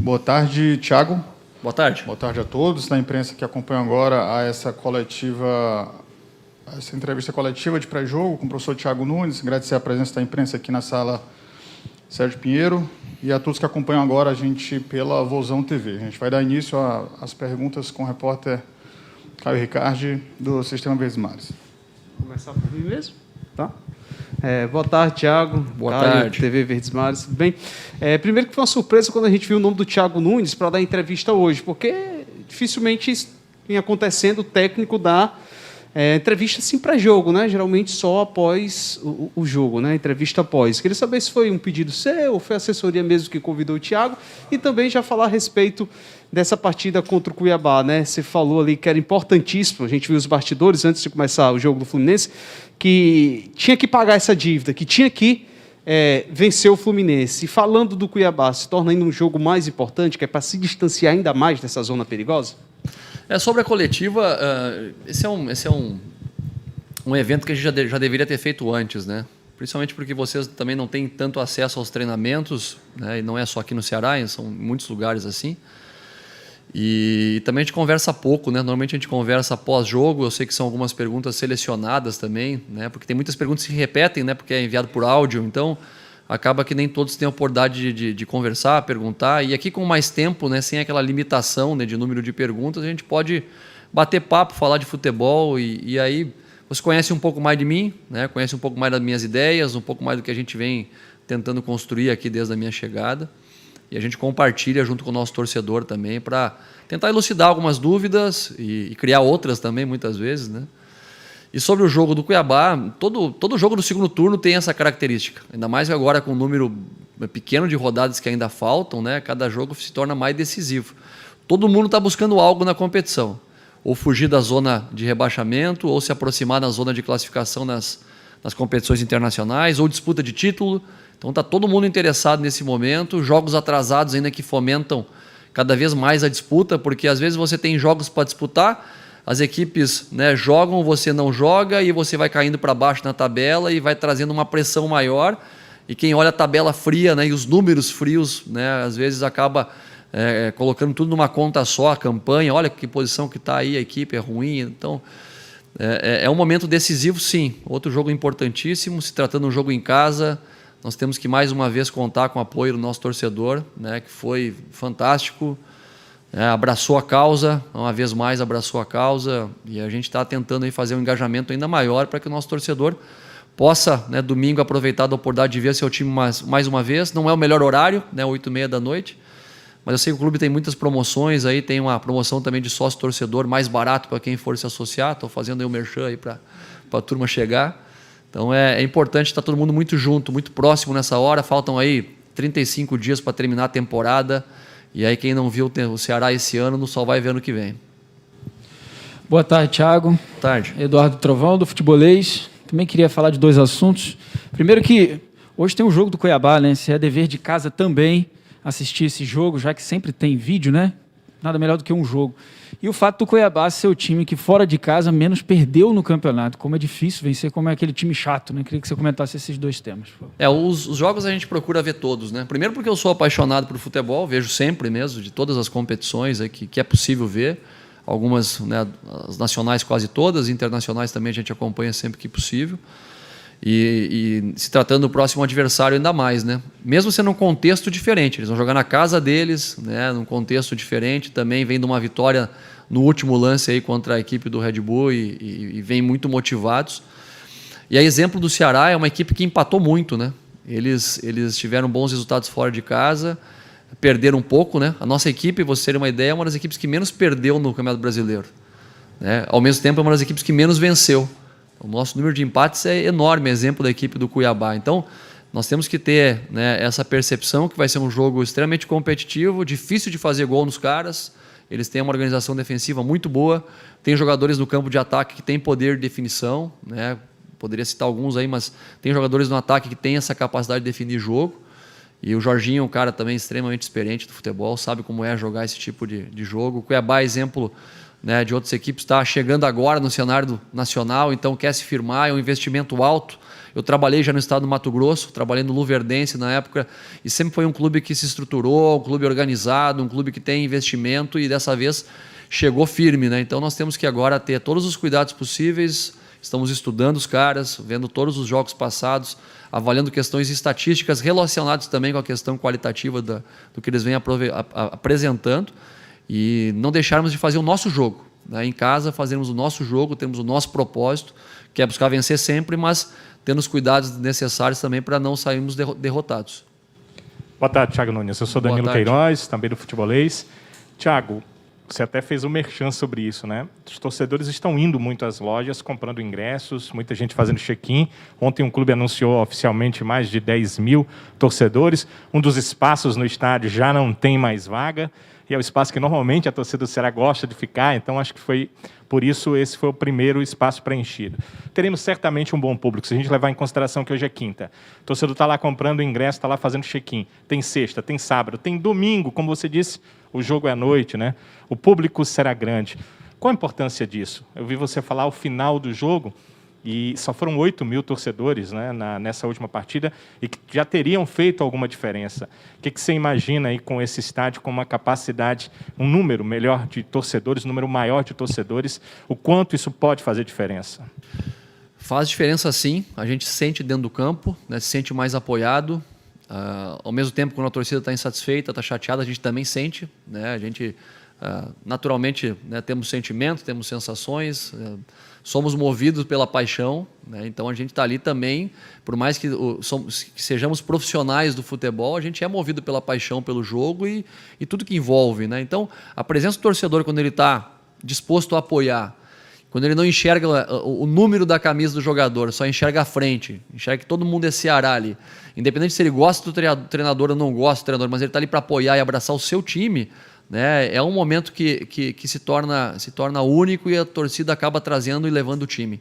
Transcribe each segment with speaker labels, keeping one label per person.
Speaker 1: Boa tarde, Thiago.
Speaker 2: Boa tarde.
Speaker 1: Boa tarde a todos da imprensa que acompanham agora essa entrevista coletiva de pré-jogo com o professor Thiago Nunes. Agradecer a presença da imprensa aqui na sala Sérgio Pinheiro e a todos que acompanham agora a gente pela Vozão TV. A gente vai dar início às perguntas com o repórter Caio Ricardi, do Sistema Verdes Mares.
Speaker 3: Vou começar por mim mesmo? Tá. Boa tarde, Thiago.
Speaker 2: Boa
Speaker 3: Caio,
Speaker 2: tarde.
Speaker 3: TV Verdes Mares. Tudo bem? Primeiro que foi uma surpresa quando a gente viu o nome do Thiago Nunes para dar entrevista hoje, porque dificilmente isso vinha acontecendo, o técnico dar entrevista assim pré-jogo, né? Geralmente só após o jogo, né? Entrevista após. Queria saber se foi um pedido seu ou foi a assessoria mesmo que convidou o Thiago e também já falar a respeito dessa partida contra o Cuiabá, né? Você falou ali que era importantíssimo, a gente viu os bastidores antes de começar o jogo do Fluminense, que tinha que pagar essa dívida, que tinha que vencer o Fluminense. E falando do Cuiabá, se torna ainda um jogo mais importante, que é para se distanciar ainda mais dessa zona perigosa?
Speaker 2: Sobre a coletiva, esse é um evento que a gente já deveria ter feito antes, né? Principalmente porque vocês também não têm tanto acesso aos treinamentos, né? E não é só aqui no Ceará, são muitos lugares assim. E também a gente conversa pouco, né? Normalmente a gente conversa pós-jogo. Eu sei que são algumas perguntas selecionadas também, né? Porque tem muitas perguntas que se repetem, né? Porque é enviado por áudio, então acaba que nem todos têm a oportunidade de conversar, perguntar. E aqui com mais tempo, né? Sem aquela limitação, né? De número de perguntas, a gente pode bater papo, falar de futebol e aí você conhece um pouco mais de mim, né? Conhece um pouco mais das minhas ideias, um pouco mais do que a gente vem tentando construir aqui desde a minha chegada. E a gente compartilha junto com o nosso torcedor também para tentar elucidar algumas dúvidas e criar outras também, muitas vezes, né? E sobre o jogo do Cuiabá, todo jogo do segundo turno tem essa característica. Ainda mais agora com um número pequeno de rodadas que ainda faltam, né? Cada jogo se torna mais decisivo. Todo mundo está buscando algo na competição. Ou fugir da zona de rebaixamento, ou se aproximar da zona de classificação nas competições internacionais, ou disputa de título. Então está todo mundo interessado nesse momento, jogos atrasados ainda que fomentam cada vez mais a disputa, porque às vezes você tem jogos para disputar, as equipes, né, jogam, você não joga e você vai caindo para baixo na tabela e vai trazendo uma pressão maior. E quem olha a tabela fria, né, e os números frios, né, às vezes acaba colocando tudo numa conta só, a campanha, olha que posição que está aí, a equipe é ruim. Então é um momento decisivo, sim. Outro jogo importantíssimo, se tratando de um jogo em casa. Nós temos que mais uma vez contar com o apoio do nosso torcedor, né, que foi fantástico, abraçou a causa, uma vez mais abraçou a causa, e a gente está tentando aí fazer um engajamento ainda maior para que o nosso torcedor possa, né, domingo, aproveitar da oportunidade de ver seu time mais uma vez. Não é o melhor horário, né, 8h30 da noite, mas eu sei que o clube tem muitas promoções, aí tem uma promoção também de sócio-torcedor mais barato para quem for se associar. Estou fazendo aí o merchan aí para a turma chegar. Então é importante estar todo mundo muito junto, muito próximo nessa hora. Faltam aí 35 dias para terminar a temporada. E aí quem não viu o Ceará esse ano só vai ver ano que vem.
Speaker 4: Boa tarde, Thiago.
Speaker 2: Boa tarde.
Speaker 4: Eduardo Trovão, do Futebolês. Também queria falar de dois assuntos. Primeiro que hoje tem um jogo do Cuiabá, né? Se é dever de casa também assistir esse jogo, já que sempre tem vídeo, né? Nada melhor do que um jogo. E o fato do Cuiabá ser o time que fora de casa menos perdeu no campeonato. Como é difícil vencer, como é aquele time chato, né? Queria que você comentasse esses dois temas.
Speaker 2: Os jogos a gente procura ver todos, né? Primeiro porque eu sou apaixonado por futebol, vejo sempre mesmo, de todas as competições aí que é possível ver. Algumas, né, as nacionais quase todas, internacionais também a gente acompanha sempre que possível. E se tratando do próximo adversário ainda mais, né? Mesmo sendo um contexto diferente, eles vão jogar na casa deles, né? Num contexto diferente, também vem de uma vitória no último lance aí contra a equipe do Red Bull e vem muito motivados. E a exemplo do Ceará, é uma equipe que empatou muito, né? Eles tiveram bons resultados fora de casa, perderam um pouco, né? A nossa equipe, você ter uma ideia, é uma das equipes que menos perdeu no Campeonato Brasileiro, né? Ao mesmo tempo é uma das equipes que menos venceu. O nosso número de empates é enorme, exemplo da equipe do Cuiabá. Então, nós temos que ter, né, essa percepção que vai ser um jogo extremamente competitivo, difícil de fazer gol nos caras. Eles têm uma organização defensiva muito boa, tem jogadores no campo de ataque que têm poder de definição, né? Poderia citar alguns aí, mas tem jogadores no ataque que têm essa capacidade de definir jogo. E o Jorginho é um cara também extremamente experiente do futebol, sabe como é jogar esse tipo de jogo. O Cuiabá, exemplo, né, de outras equipes, está chegando agora no cenário nacional, então quer se firmar, é um investimento alto, Eu trabalhei já no estado do Mato Grosso, trabalhei no Luverdense na época, e sempre foi um clube que se estruturou, um clube organizado, um clube que tem investimento e dessa vez chegou firme, né? Então nós temos que agora ter todos os cuidados possíveis, estamos estudando os caras, vendo todos os jogos passados, avaliando questões estatísticas relacionadas também com a questão qualitativa do que eles vêm apresentando e não deixarmos de fazer o nosso jogo. Né? Em casa, fazermos o nosso jogo, temos o nosso propósito, que é buscar vencer sempre, mas tendo os cuidados necessários também para não sairmos derrotados.
Speaker 5: Boa tarde, Thiago Nunes. Eu sou Danilo Queiroz, também do Futebolês. Thiago, você até fez um merchan sobre isso, né? Os torcedores estão indo muito às lojas, comprando ingressos, muita gente fazendo check-in. Ontem um clube anunciou oficialmente mais de 10 mil torcedores. Um dos espaços no estádio já não tem mais vaga. E é o espaço que normalmente a torcida do Ceará gosta de ficar, então acho que foi por isso esse foi o primeiro espaço preenchido. Teremos certamente um bom público, se a gente levar em consideração que hoje é quinta. O torcedor está lá comprando o ingresso, está lá fazendo check-in. Tem sexta, tem sábado, tem domingo, como você disse, o jogo é à noite, né? O público será grande. Qual a importância disso? Eu vi você falar ao final do jogo, e só foram 8 mil torcedores, né, nessa última partida e que já teriam feito alguma diferença. O que você imagina aí com esse estádio, com uma capacidade, um número melhor de torcedores, um número maior de torcedores, o quanto isso pode fazer diferença?
Speaker 2: Faz diferença sim, a gente se sente dentro do campo, né, se sente mais apoiado. Ao mesmo tempo, quando a torcida está insatisfeita, está chateada, a gente também sente. Né, a gente, naturalmente, né, temos sentimentos, temos sensações, somos movidos pela paixão, né? Então a gente está ali também, por mais que sejamos profissionais do futebol, a gente é movido pela paixão pelo jogo e tudo que envolve. Né? Então a presença do torcedor, quando ele está disposto a apoiar, quando ele não enxerga o número da camisa do jogador, só enxerga a frente, enxerga que todo mundo é Ceará ali, independente se ele gosta do treinador ou não gosta do treinador, mas ele está ali para apoiar e abraçar o seu time, né? É um momento que se torna único e a torcida acaba trazendo e levando o time.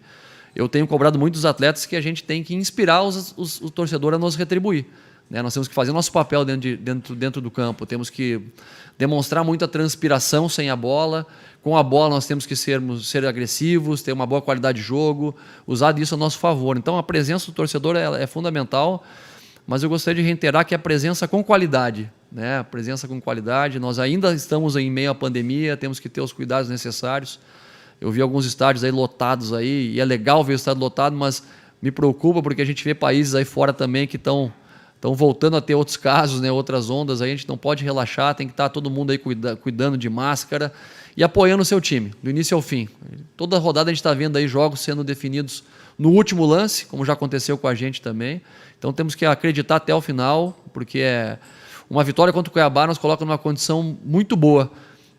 Speaker 2: Eu tenho cobrado muito dos atletas que a gente tem que inspirar o torcedor a nos retribuir. Né? Nós temos que fazer nosso papel dentro do campo, temos que demonstrar muita transpiração sem a bola. Com a bola nós temos que ser agressivos, ter uma boa qualidade de jogo, usar disso a nosso favor. Então a presença do torcedor é fundamental, mas eu gostaria de reiterar que a presença com qualidade. Né? A presença com qualidade, nós ainda estamos em meio à pandemia, temos que ter os cuidados necessários. Eu vi alguns estádios aí lotados aí, e é legal ver o estádio lotado, mas me preocupa porque a gente vê países aí fora também que estão voltando a ter outros casos, né? Outras ondas, aí a gente não pode relaxar, tem que estar todo mundo aí cuidando de máscara e apoiando o seu time, do início ao fim. Toda rodada a gente está vendo aí jogos sendo definidos no último lance, como já aconteceu com a gente também. Então temos que acreditar até o final, porque uma vitória contra o Cuiabá nos coloca numa condição muito boa,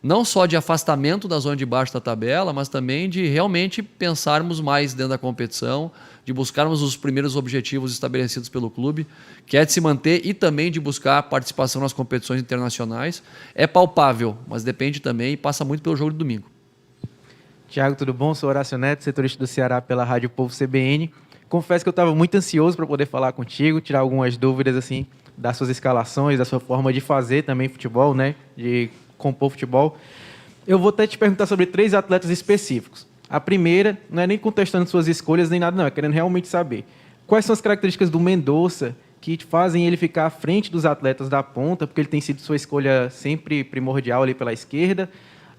Speaker 2: não só de afastamento da zona de baixo da tabela, mas também de realmente pensarmos mais dentro da competição, de buscarmos os primeiros objetivos estabelecidos pelo clube, que é de se manter e também de buscar participação nas competições internacionais. É palpável, mas depende também e passa muito pelo jogo de domingo.
Speaker 6: Thiago, tudo bom? Sou Horácio Neto, setorista do Ceará pela Rádio Povo CBN. Confesso que eu estava muito ansioso para poder falar contigo, tirar algumas dúvidas assim das suas escalações, da sua forma de fazer também futebol, né? De compor futebol. Eu vou até te perguntar sobre 3 atletas específicos. A primeira, não é nem contestando suas escolhas nem nada, não, é querendo realmente saber. Quais são as características do Mendonça que fazem ele ficar à frente dos atletas da ponta, porque ele tem sido sua escolha sempre primordial ali pela esquerda.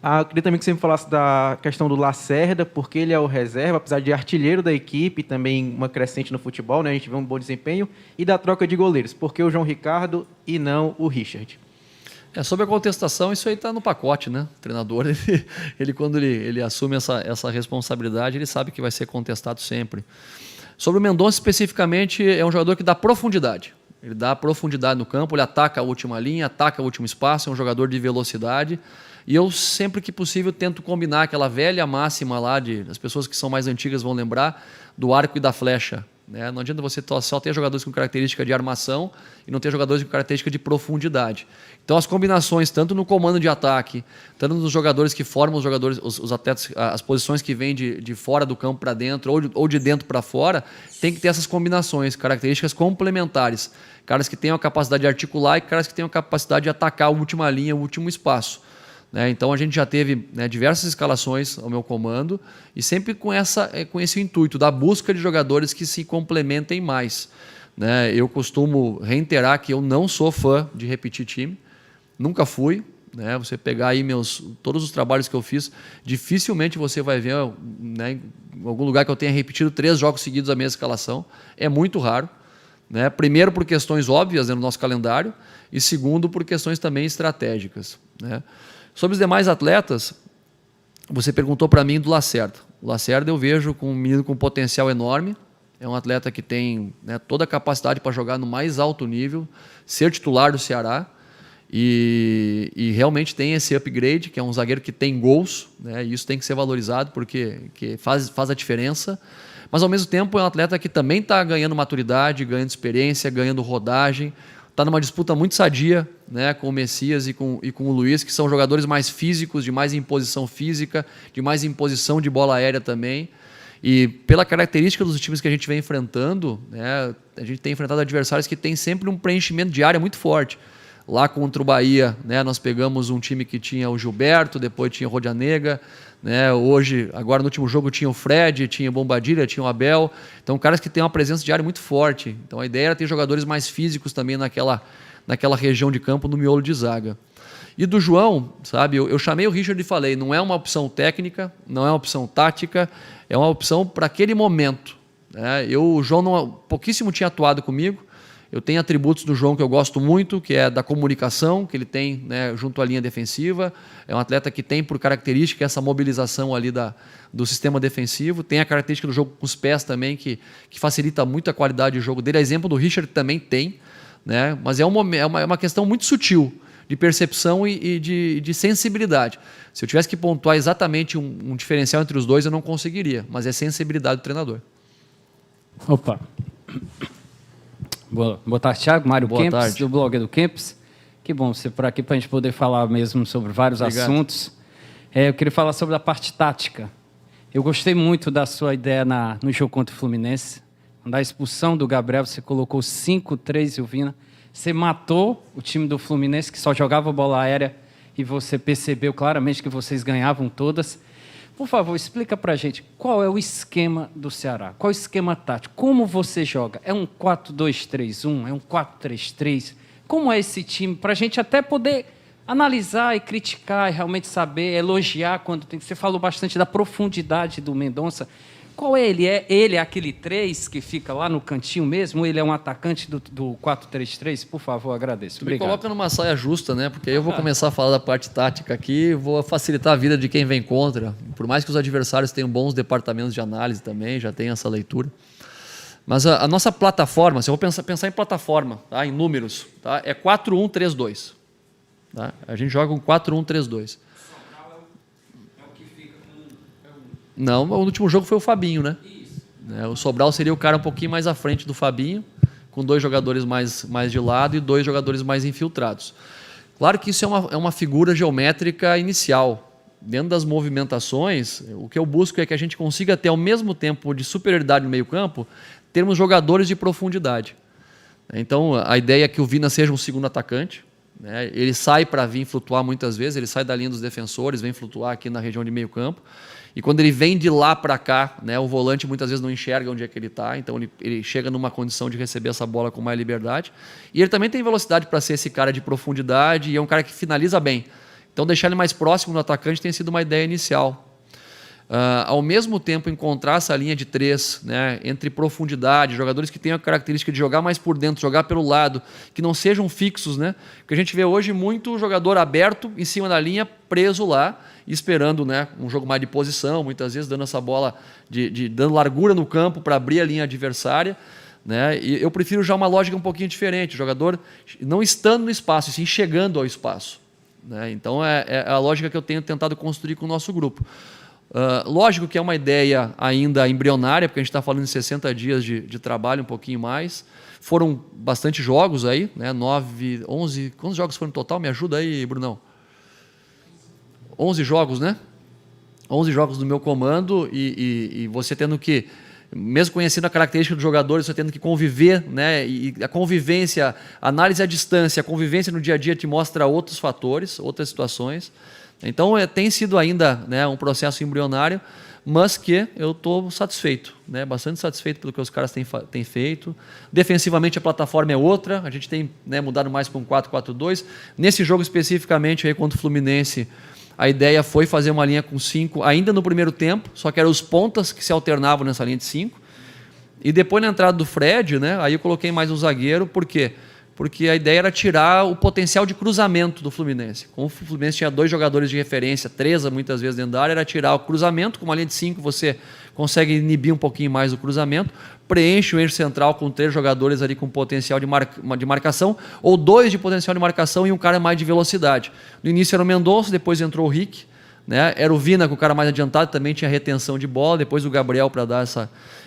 Speaker 6: Eu queria também que você me falasse da questão do Lacerda, porque ele é o reserva, apesar de artilheiro da equipe, também uma crescente no futebol, né? A gente vê um bom desempenho. E da troca de goleiros, porque o João Ricardo e não o Richard.
Speaker 2: Sobre a contestação, isso aí está no pacote, né? O treinador, quando ele assume essa responsabilidade, ele sabe que vai ser contestado sempre. Sobre o Mendonça, especificamente, é um jogador que dá profundidade. Ele dá profundidade no campo, ele ataca a última linha, ataca o último espaço, é um jogador de velocidade. E eu, sempre que possível, tento combinar aquela velha máxima lá, as pessoas que são mais antigas vão lembrar, do arco e da flecha. Né? Não adianta você só ter jogadores com característica de armação e não ter jogadores com característica de profundidade. Então as combinações, tanto no comando de ataque, tanto nos jogadores que formam os jogadores, os atletas, as posições que vêm de fora do campo para dentro ou de dentro para fora, tem que ter essas combinações, características complementares. Caras que tenham a capacidade de articular e caras que tenham a capacidade de atacar a última linha, o último espaço. né? Então a gente já teve, né, diversas escalações ao meu comando e sempre com esse intuito da busca de jogadores que se complementem mais, né? Eu costumo reiterar que eu não sou fã de repetir time, nunca fui, né? Você pegar aí todos os trabalhos que eu fiz, dificilmente você vai ver, né, em algum lugar que eu tenha repetido 3 jogos seguidos a mesma escalação. É muito raro, né? Primeiro por questões óbvias, né, no nosso calendário, e segundo por questões também estratégicas, né? Sobre os demais atletas, você perguntou para mim do Lacerda. O Lacerda eu vejo como um menino com potencial enorme. É um atleta que tem, né, toda a capacidade para jogar no mais alto nível, ser titular do Ceará. E realmente tem esse upgrade, que é um zagueiro que tem gols, né, e isso tem que ser valorizado porque faz a diferença. Mas, ao mesmo tempo, é um atleta que também está ganhando maturidade, ganhando experiência, ganhando rodagem. Está numa disputa muito sadia, né, com o Messias e com o Luiz, que são jogadores mais físicos, de mais imposição física, de mais imposição de bola aérea também. E pela característica dos times que a gente vem enfrentando, né, a gente tem enfrentado adversários que têm sempre um preenchimento de área muito forte. Lá contra o Bahia, né, nós pegamos um time que tinha o Gilberto, depois tinha o Rodianega, né, agora no último jogo tinha o Fred, tinha o Bombadilha, tinha o Abel. Então, caras que têm uma presença de área muito forte. Então, a ideia era ter jogadores mais físicos também naquela região de campo, no miolo de zaga. E do João, sabe, eu chamei o Richard e falei, não é uma opção técnica, não é uma opção tática, é uma opção para aquele momento, né? O João pouquíssimo tinha atuado comigo. Eu tenho atributos do João que eu gosto muito, que é da comunicação, que ele tem, né, junto à linha defensiva. É um atleta que tem por característica essa mobilização ali do sistema defensivo. Tem a característica do jogo com os pés também, que facilita muito a qualidade de jogo dele. A exemplo do Richard também tem, né? Mas é uma questão muito sutil de percepção e de sensibilidade. Se eu tivesse que pontuar exatamente um diferencial entre os dois, eu não conseguiria, mas é sensibilidade do treinador.
Speaker 7: Opa! Boa tarde, Thiago. Mário
Speaker 2: Boa
Speaker 7: Kempis,
Speaker 2: tarde.
Speaker 7: do blog do Kempis. Que bom você por aqui para a gente poder falar mesmo sobre vários
Speaker 2: Obrigado.
Speaker 7: assuntos. Eu queria falar sobre a parte tática. Eu gostei muito da sua ideia no jogo contra o Fluminense. Da expulsão do Gabriel, você colocou 5-3 e o Vina. Você matou o time do Fluminense, que só jogava bola aérea, e você percebeu claramente que vocês ganhavam todas. Por favor, explica pra gente qual é o esquema do Ceará, qual é o esquema tático, como você joga? É um 4-2-3-1, é um 4-3-3? Como é esse time? Pra gente até poder analisar e criticar e realmente saber, elogiar quando tem. Você falou bastante da profundidade do Mendonça. Qual é ele? Ele é aquele 3 que fica lá no cantinho mesmo? Ou ele é um atacante do 4-3-3? Por favor, agradeço.
Speaker 2: Me
Speaker 7: Obrigado.
Speaker 2: coloca numa saia justa, né? Porque aí eu vou começar a falar da parte tática aqui, vou facilitar a vida de quem vem contra. Por mais que os adversários tenham bons departamentos de análise também, já tem essa leitura. Mas a nossa plataforma, se eu vou pensar em plataforma, tá? Em números, tá? É 4-1-3-2. Tá? A gente joga um 4-1-3-2. Não, o último jogo foi o Fabinho, né? O Sobral seria o cara um pouquinho mais à frente do Fabinho, com 2 jogadores mais de lado e 2 jogadores mais infiltrados. Claro que isso é uma figura geométrica inicial. Dentro das movimentações, o que eu busco é que a gente consiga ter, ao mesmo tempo de superioridade no meio-campo, termos jogadores de profundidade. Então, a ideia é que o Vina seja um segundo atacante, né? Ele sai para vir flutuar muitas vezes, ele sai da linha dos defensores, vem flutuar aqui na região de meio-campo. E quando ele vem de lá para cá, né, o volante muitas vezes não enxerga onde é que ele está, então ele chega numa condição de receber essa bola com mais liberdade. E ele também tem velocidade para ser esse cara de profundidade e é um cara que finaliza bem. Então deixar ele mais próximo do atacante tem sido uma ideia inicial. Ao mesmo tempo encontrar essa linha de 3, né, entre profundidade, jogadores que tenham a característica de jogar mais por dentro, jogar pelo lado, que não sejam fixos, né? Porque a gente vê hoje muito jogador aberto em cima da linha, preso lá, esperando, né, um jogo mais de posição, muitas vezes dando essa bola, dando largura no campo para abrir a linha adversária, né? E eu prefiro já uma lógica um pouquinho diferente, o jogador não estando no espaço, e sim chegando ao espaço, né? Então é a lógica que eu tenho tentado construir com o nosso grupo. Lógico que é uma ideia ainda embrionária, porque a gente está falando de 60 dias de trabalho, um pouquinho mais. Foram bastante jogos aí, né? 9, 11... Quantos jogos foram no total? Me ajuda aí, Brunão. 11 jogos, né? 11 jogos do meu comando e você tendo que, mesmo conhecendo a característica dos jogadores, você tendo que conviver, né? E a convivência, a análise à distância, a convivência no dia a dia te mostra outros fatores, outras situações. Então, tem sido ainda, né, um processo embrionário, mas que eu estou satisfeito, né, bastante satisfeito pelo que os caras têm feito. Defensivamente, a plataforma é outra, a gente tem, né, mudado mais para um 4-4-2. Nesse jogo especificamente, aí, contra o Fluminense, a ideia foi fazer uma linha com 5 ainda no primeiro tempo, só que eram os pontas que se alternavam nessa linha de 5. E depois, na entrada do Fred, né, aí eu coloquei mais um zagueiro, por quê? Porque a ideia era tirar o potencial de cruzamento do Fluminense. Como o Fluminense tinha 2 jogadores de referência, 3 muitas vezes dentro da área, era tirar o cruzamento. Com uma linha de 5 você consegue inibir um pouquinho mais o cruzamento, preenche o eixo central com 3 jogadores ali com potencial de marcação, ou 2 de potencial de marcação e um cara mais de velocidade. No início era o Mendonça, depois entrou o Rick, né? Era o Vina, com o cara mais adiantado, também tinha retenção de bola, depois o Gabriel para dar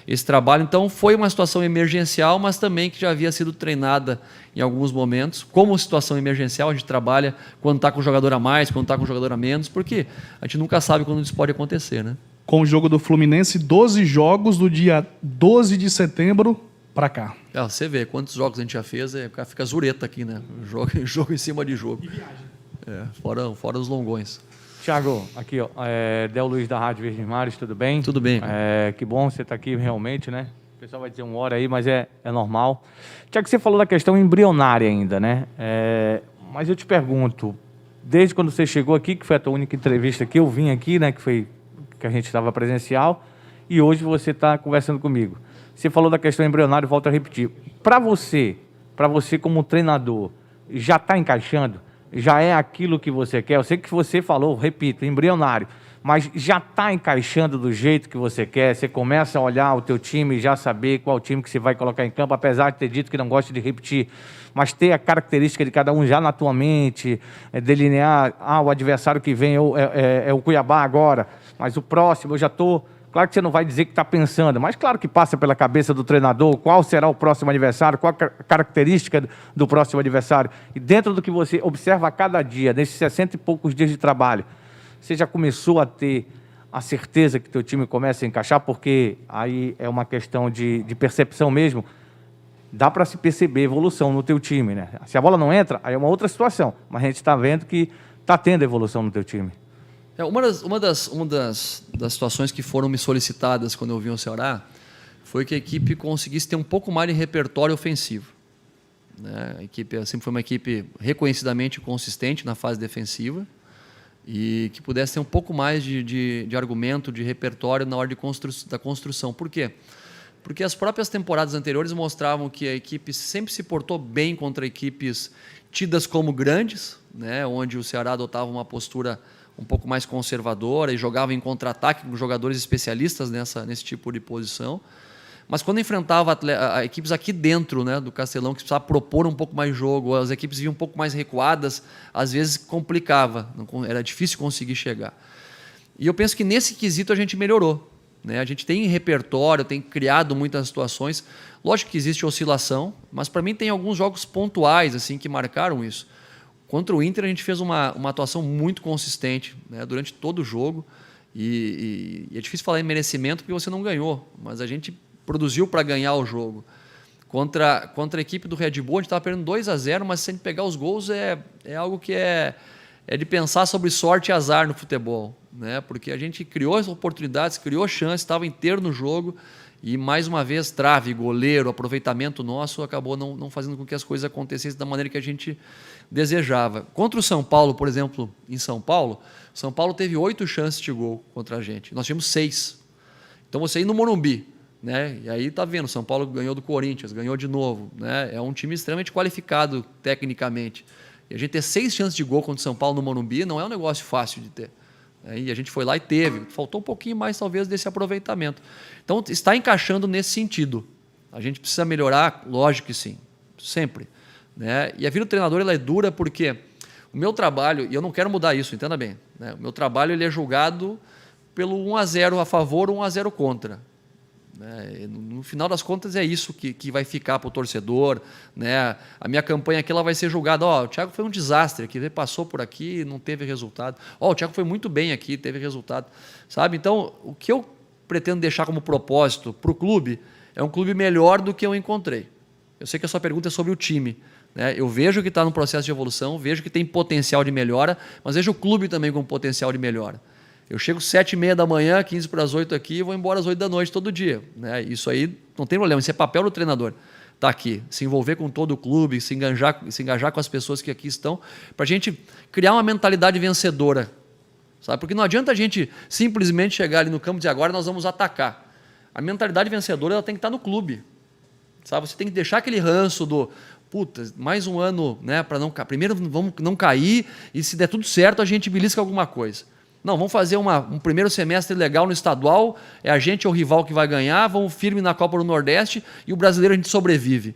Speaker 2: esse trabalho. Então foi uma situação emergencial, mas também que já havia sido treinada em alguns momentos. Como situação emergencial, a gente trabalha quando está com o jogador a mais, quando está com o jogador a menos, porque a gente nunca sabe quando isso pode acontecer, né?
Speaker 8: Com o jogo do Fluminense, 12 jogos do dia 12 de setembro para cá.
Speaker 2: Você vê quantos jogos a gente já fez, fica zureta aqui, né? Jogo em cima de jogo. E viagem. Fora os longões.
Speaker 9: Thiago, aqui, ó, Del Luiz da Rádio Verdes Mares, tudo bem?
Speaker 2: Tudo bem.
Speaker 9: Que bom você estar aqui realmente, né? O pessoal vai dizer 1 hora aí, mas é normal. Thiago, você falou da questão embrionária ainda, né? Mas eu te pergunto, desde quando você chegou aqui, que foi a tua única entrevista que eu vim aqui, né? Que a gente estava presencial, e hoje você está conversando comigo. Você falou da questão embrionária, volto a repetir. Para você como treinador, já está encaixando? Já é aquilo que você quer? Eu sei que você falou, repito, embrionário, mas já está encaixando do jeito que você quer? Você começa a olhar o teu time e já saber qual time que você vai colocar em campo, apesar de ter dito que não gosta de repetir, mas ter a característica de cada um já na tua mente, delinear, o adversário que vem é o Cuiabá agora, mas o próximo eu já estou... Claro que você não vai dizer que está pensando, mas claro que passa pela cabeça do treinador qual será o próximo adversário, qual a característica do próximo adversário. E dentro do que você observa a cada dia, nesses 60 e poucos dias de trabalho, você já começou a ter a certeza que teu time começa a encaixar? Porque aí é uma questão de percepção mesmo. Dá para se perceber evolução no teu time, né? Se a bola não entra, aí é uma outra situação. Mas a gente está vendo que está tendo evolução no teu time.
Speaker 2: Uma das situações que foram me solicitadas quando eu vim ao Ceará foi que a equipe conseguisse ter um pouco mais de repertório ofensivo, né? A equipe sempre foi uma equipe reconhecidamente consistente na fase defensiva e que pudesse ter um pouco mais de argumento, de repertório na hora da construção. Por quê? Porque as próprias temporadas anteriores mostravam que a equipe sempre se portou bem contra equipes tidas como grandes, né? Onde o Ceará adotava uma postura um pouco mais conservadora e jogava em contra-ataque com jogadores especialistas nesse tipo de posição. Mas quando enfrentava equipes aqui dentro, né, do Castelão, que precisava propor um pouco mais jogo, as equipes vinham um pouco mais recuadas, às vezes complicava, era difícil conseguir chegar. E eu penso que nesse quesito a gente melhorou, né? A gente tem repertório, tem criado muitas situações. Lógico que existe oscilação, mas para mim tem alguns jogos pontuais assim que marcaram isso. Contra o Inter, a gente fez uma atuação muito consistente, né, durante todo o jogo. E é difícil falar em merecimento porque você não ganhou, mas a gente produziu para ganhar o jogo. Contra a equipe do Red Bull, a gente estava perdendo 2-0, mas se a gente pegar os gols, é algo que é de pensar sobre sorte e azar no futebol, né? Porque a gente criou as oportunidades, criou chances, estava inteiro no jogo. E, mais uma vez, trave, goleiro, aproveitamento nosso acabou não fazendo com que as coisas acontecessem da maneira que a gente desejava. Contra o São Paulo, por exemplo, em São Paulo teve 8 chances de gol contra a gente. Nós tivemos 6. Então, você ir no Morumbi, né? E aí tá vendo, São Paulo ganhou do Corinthians, ganhou de novo, né? É um time extremamente qualificado tecnicamente. E a gente ter 6 chances de gol contra o São Paulo no Morumbi não é um negócio fácil de ter. E a gente foi lá e teve. Faltou um pouquinho mais, talvez, desse aproveitamento. Então, está encaixando nesse sentido. A gente precisa melhorar, lógico que sim, sempre, né? E a vida do treinador ela é dura porque o meu trabalho, e eu não quero mudar isso, entenda bem, né? O meu trabalho ele é julgado pelo 1-0 a favor ou 1-0 contra. No final das contas é isso que vai ficar para o torcedor, né? A minha campanha aqui ela vai ser julgada, o Thiago foi um desastre aqui, ele passou por aqui, não teve resultado. O Thiago foi muito bem aqui, teve resultado, sabe? Então, o que eu pretendo deixar como propósito para o clube é um clube melhor do que eu encontrei. Eu sei que a sua pergunta é sobre o time. Né? Eu vejo que está num processo de evolução, vejo que tem potencial de melhora, mas vejo o clube também com potencial de melhora. Eu chego 7h30 da manhã, 15 para as 8 aqui, e vou embora às 8 da noite todo dia. Né? Isso aí não tem problema, isso é papel do treinador. Estar aqui, se envolver com todo o clube, se engajar com as pessoas que aqui estão, para a gente criar uma mentalidade vencedora. Sabe? Porque não adianta a gente simplesmente chegar ali no campo e dizer agora nós vamos atacar. A mentalidade vencedora ela tem que estar no clube. Sabe? Você tem que deixar aquele ranço do puta, mais um ano, né, para não primeiro vamos não cair e se der tudo certo a gente belisca alguma coisa. Não, vamos fazer um primeiro semestre legal no estadual, é a gente ou o rival que vai ganhar, vamos firme na Copa do Nordeste e o brasileiro a gente sobrevive.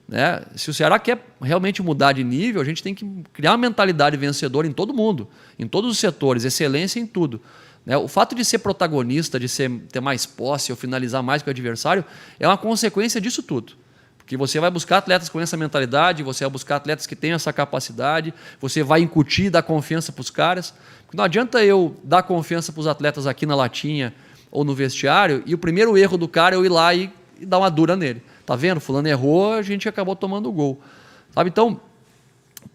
Speaker 2: Né? Se o Ceará quer realmente mudar de nível, a gente tem que criar uma mentalidade vencedora em todo mundo, em todos os setores, excelência em tudo. Né? O fato de ser protagonista, de ter mais posse ou finalizar mais que o adversário, é uma consequência disso tudo. Porque você vai buscar atletas com essa mentalidade, você vai buscar atletas que tenham essa capacidade, você vai incutir, dar confiança para os caras. Porque não adianta eu dar confiança para os atletas aqui na latinha ou no vestiário e o primeiro erro do cara é eu ir lá e dar uma dura nele. Tá vendo? Fulano errou, a gente acabou tomando o gol. Sabe? Então,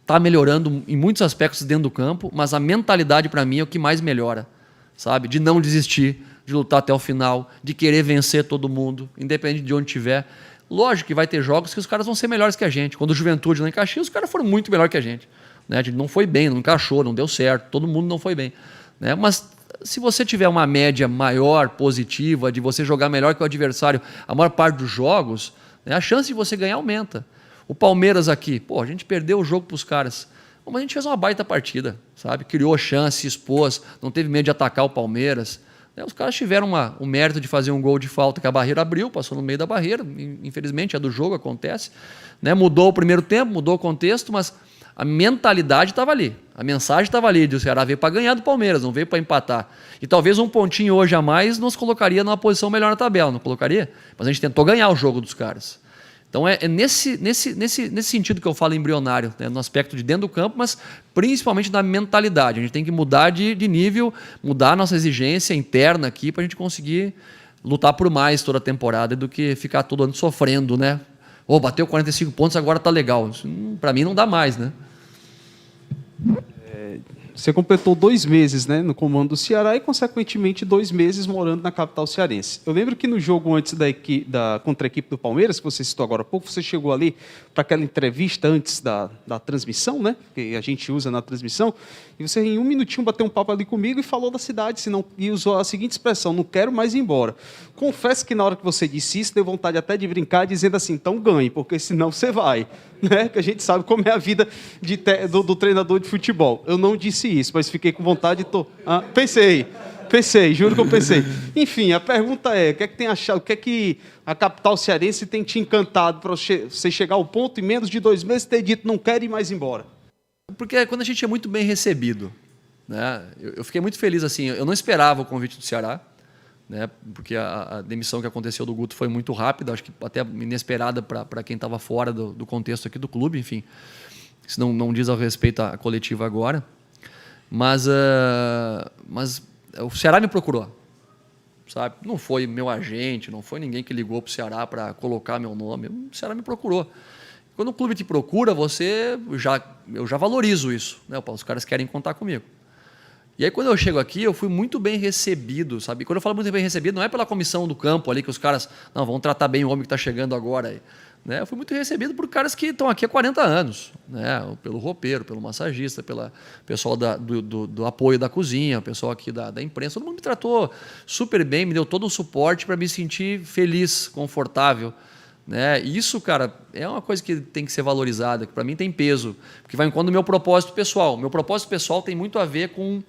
Speaker 2: está melhorando em muitos aspectos dentro do campo, mas a mentalidade para mim é o que mais melhora. Sabe? De não desistir, de lutar até o final, de querer vencer todo mundo, independente de onde estiver. Lógico que vai ter jogos que os caras vão ser melhores que a gente. Quando o Juventude lá em Caxias, os caras foram muito melhor que a gente. Né? A gente não foi bem, não encaixou, não deu certo, todo mundo não foi bem. Né? Mas se você tiver uma média maior, positiva, de você jogar melhor que o adversário a maior parte dos jogos, né, a chance de você ganhar aumenta. O Palmeiras aqui, a gente perdeu o jogo para os caras. Mas a gente fez uma baita partida, sabe? Criou chance, expôs, não teve medo de atacar o Palmeiras. Os caras tiveram o mérito de fazer um gol de falta que a barreira abriu, passou no meio da barreira, infelizmente é do jogo, acontece. Né? Mudou o primeiro tempo, mudou o contexto, mas a mentalidade estava ali, a mensagem estava ali, o Ceará veio para ganhar do Palmeiras, não veio para empatar. E talvez um pontinho hoje a mais nos colocaria numa posição melhor na tabela, não colocaria? Mas a gente tentou ganhar o jogo dos caras. Então é nesse sentido que eu falo embrionário, né? No aspecto de dentro do campo, mas principalmente na mentalidade. A gente tem que mudar de nível, mudar a nossa exigência interna aqui para a gente conseguir lutar por mais toda a temporada do que ficar todo ano sofrendo, né? Bateu 45 pontos, agora tá legal. Para mim não dá mais, né?
Speaker 3: Você completou 2 meses, né, no comando do Ceará e, consequentemente, 2 meses morando na capital cearense. Eu lembro que no jogo antes contra a equipe do Palmeiras, que você citou agora há pouco, você chegou ali para aquela entrevista antes da transmissão, né, que a gente usa na transmissão, e você, em 1 minutinho, bateu um papo ali comigo e falou da cidade, e usou a seguinte expressão: não quero mais ir embora. Confesso que na hora que você disse isso, deu vontade até de brincar, dizendo assim, então ganhe, porque senão você vai. Né? Que a gente sabe como é a vida do treinador de futebol. Eu não disse isso, mas fiquei com vontade de... Pensei, juro que eu pensei. Enfim, a pergunta é, o que é que tem achado, o que é que a capital cearense tem te encantado para você chegar ao ponto, em menos de 2 meses, ter dito, não quero ir mais embora?
Speaker 2: Porque quando a gente é muito bem recebido, né? Eu fiquei muito feliz, assim, eu não esperava o convite do Ceará, né? Porque a demissão que aconteceu do Guto foi muito rápida, acho que até inesperada para quem estava fora do contexto aqui do clube, enfim. Isso não diz ao respeito à coletiva agora. Mas o Ceará me procurou, sabe? Não foi meu agente, não foi ninguém que ligou para o Ceará para colocar meu nome. O Ceará me procurou. Quando o clube te procura, eu já valorizo isso. Né? Os caras querem contar comigo. E aí, quando eu chego aqui, eu fui muito bem recebido, sabe? Quando eu falo muito bem recebido, não é pela comissão do campo ali, que os caras vão tratar bem o homem que está chegando agora. Aí, né? Eu fui muito recebido por caras que estão aqui há 40 anos, né? Pelo roupeiro, pelo massagista, pelo pessoal do apoio da cozinha, o pessoal aqui da imprensa. Todo mundo me tratou super bem, me deu todo o suporte para me sentir feliz, confortável. Né? E isso, cara, é uma coisa que tem que ser valorizada, que para mim tem peso, porque vai em conta do meu propósito pessoal. Meu propósito pessoal tem muito a ver com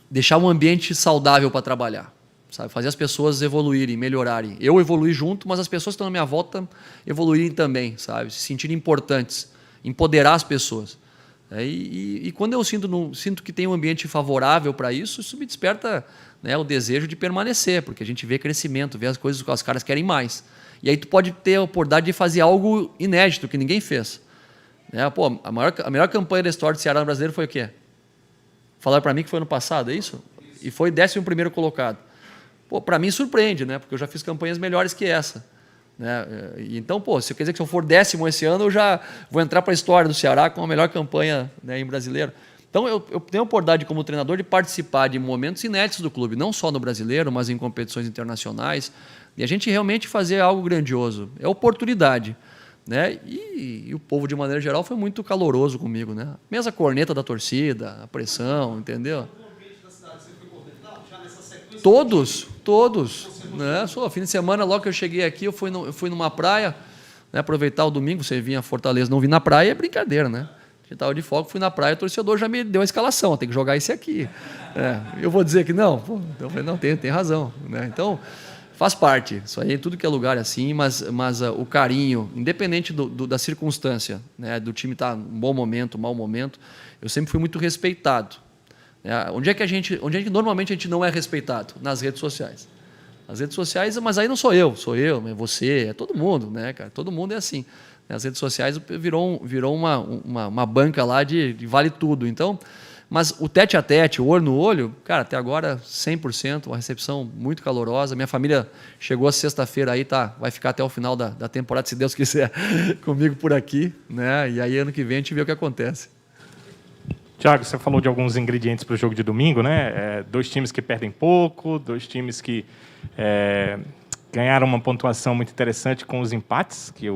Speaker 2: deixar um ambiente saudável para trabalhar, sabe? Fazer as pessoas evoluírem, melhorarem. Eu evoluir junto, mas as pessoas que estão na minha volta evoluírem também, sabe? Se sentirem importantes, empoderar as pessoas. E quando eu sinto que tem um ambiente favorável para isso, isso me desperta, né, o desejo de permanecer, porque a gente vê crescimento, vê as coisas que os caras querem mais. E aí tu pode ter a oportunidade de fazer algo inédito, que ninguém fez. Né? A melhor campanha da história do Ceará no brasileiro foi o quê? Falaram para mim que foi ano passado, é isso? E foi 11º colocado. Para mim surpreende, né? Porque eu já fiz campanhas melhores que essa. Né? Então, pô, se eu for 10º esse ano, eu já vou entrar para a história do Ceará com a melhor campanha, né, em brasileiro. Então, eu tenho a oportunidade como treinador de participar de momentos inéditos do clube, não só no brasileiro, mas em competições internacionais, e a gente realmente fazer algo grandioso. É oportunidade. Né? E o povo, de maneira geral, foi muito caloroso comigo. Né? Mesmo a corneta da torcida, a pressão, entendeu? Todos. Né? Fim de semana, logo que eu cheguei aqui, eu fui numa praia, né, aproveitar o domingo, você vinha a Fortaleza, não vim na praia, é brincadeira, né? A gente estava de folga, fui na praia, o torcedor já me deu a escalação, tem que jogar esse aqui. Eu vou dizer que não? Pô, então eu falei, não, tem razão. Né? Então, faz parte, isso aí, tudo que é lugar é assim, mas o carinho, independente da circunstância, né, do time estar em um bom momento, mau momento, eu sempre fui muito respeitado. Onde é que normalmente a gente não é respeitado? Nas redes sociais. Nas redes sociais, mas aí não sou eu, é você, é todo mundo, né, cara? Todo mundo é assim. As redes sociais virou uma banca lá de vale tudo. Então, mas o tete a tete, o olho no olho, cara, até agora 100%, uma recepção muito calorosa. Minha família chegou a sexta-feira aí, vai ficar até o final da temporada, se Deus quiser, comigo por aqui, né? E aí ano que vem a gente vê o que acontece.
Speaker 5: Thiago, você falou de alguns ingredientes para o jogo de domingo, né? 2 times que perdem pouco, 2 times que ganharam uma pontuação muito interessante com os empates, que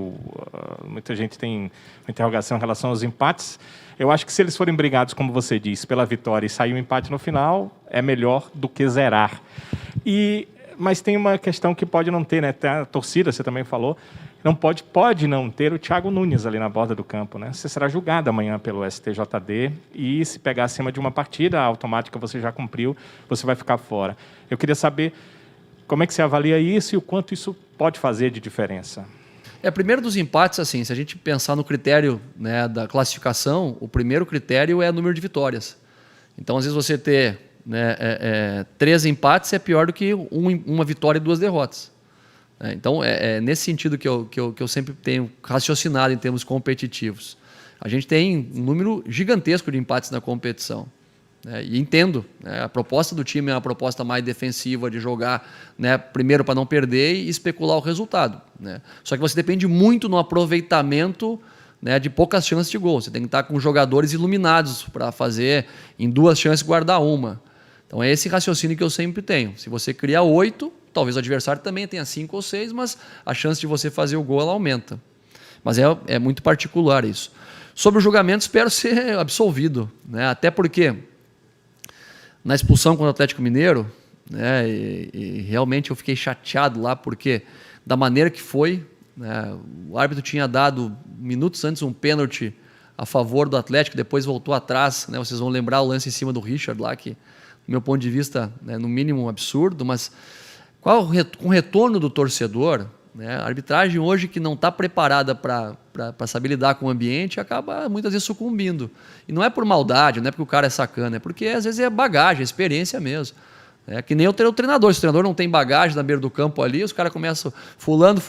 Speaker 5: muita gente tem uma interrogação em relação aos empates. Eu acho que se eles forem brigados, como você disse, pela vitória e sair um empate no final, é melhor do que zerar. Mas tem uma questão que pode não ter, né? A torcida, você também falou, pode não ter o Thiago Nunes ali na borda do campo, né? Você será julgado amanhã pelo STJD e se pegar acima de uma partida automática, você já cumpriu, você vai ficar fora. Eu queria saber como é que você avalia isso e o quanto isso pode fazer de diferença.
Speaker 2: Primeiro dos empates, assim, se a gente pensar no critério, né, da classificação, o primeiro critério é o número de vitórias. Então, às vezes, você ter, né, 3 empates é pior do que uma vitória e 2 derrotas. Então, nesse sentido que eu sempre tenho raciocinado em termos competitivos. A gente tem um número gigantesco de empates na competição. E entendo, né, a proposta do time é uma proposta mais defensiva, de jogar, né, primeiro para não perder e especular o resultado. Né? Só que você depende muito no aproveitamento, né, de poucas chances de gol. Você tem que estar com jogadores iluminados para fazer em 2 chances guardar uma. Então é esse raciocínio que eu sempre tenho. Se você cria 8, talvez o adversário também tenha 5 ou 6, mas a chance de você fazer o gol ela aumenta. Mas é muito particular isso. Sobre o julgamento, espero ser absolvido, né? Até porque na expulsão contra o Atlético Mineiro, né, e realmente eu fiquei chateado lá, porque da maneira que foi, né, o árbitro tinha dado minutos antes um pênalti a favor do Atlético, depois voltou atrás, né, vocês vão lembrar o lance em cima do Richard lá, que do meu ponto de vista, né, no mínimo um absurdo, mas com o retorno do torcedor, né, a arbitragem hoje que não está preparada para saber lidar com o ambiente acaba muitas vezes sucumbindo. E não é por maldade, não é porque o cara é sacana, é porque às vezes é bagagem, é experiência mesmo. É que nem o treinador. Se o treinador não tem bagagem na beira do campo ali, os caras começam fulano,